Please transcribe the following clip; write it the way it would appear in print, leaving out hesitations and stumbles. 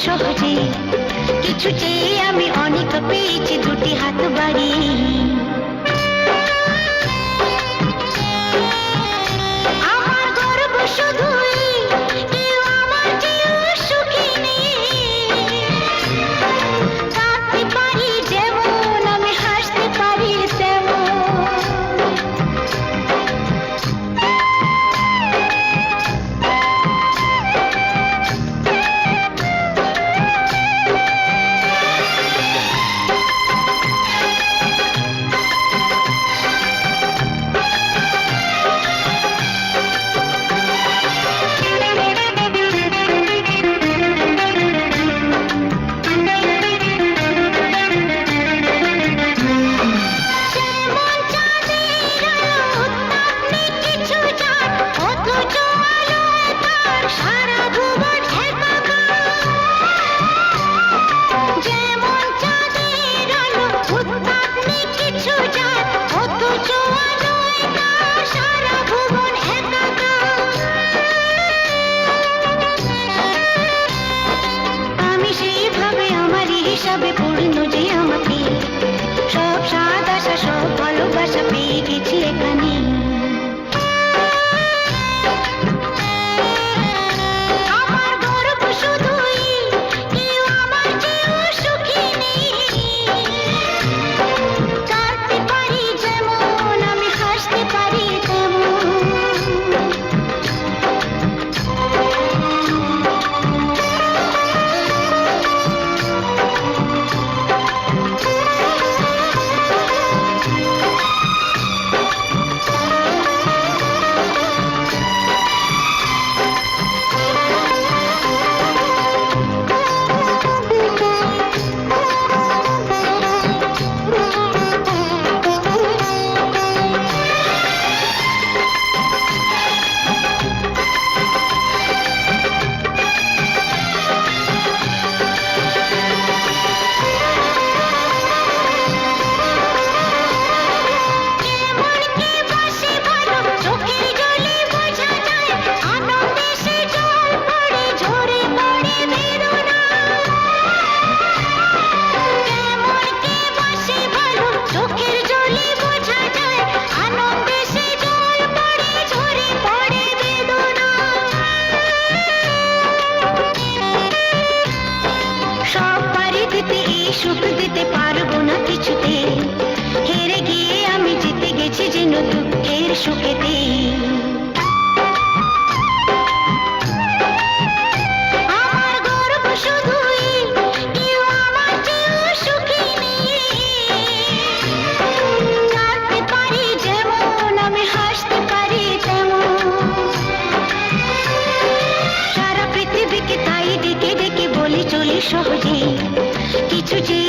সহজে কিছু চেয়ে আমি অনেক পেয়েছি দুটি হাত বাড়িয়ে। আমার গর্ব শুধুই কেউ আমার চেয়েও সুখী নেই। কাঁদতে পারি যেমন আমি হাসতে পারি তেমন। হিসাবে পূর্ণ যে আমাকে সব স্বাদ আশা সব ভালোবাসা পেয়ে গেছি এখানে। আমার গর্ব শুধুই কেউ আমার চেয়েও সুখী নেই। কাঁদতে পারি যেমন আমি হাসতে পারি তেমন। সুখ দিতে পারবো না কিছুতে, হেরে গিয়ে আমি জিতে গেছি যেন দুঃখের সুখেতে। আমার গর্ব শুধুই কেউ আমার চেয়েও সুখী নেই। কাঁদতে পারি যেমন আমি হাসতে পারি তেমন। সারা পৃথিবীকে তাই ডেকে ডেকে বলি চলি সহজে কিছু যে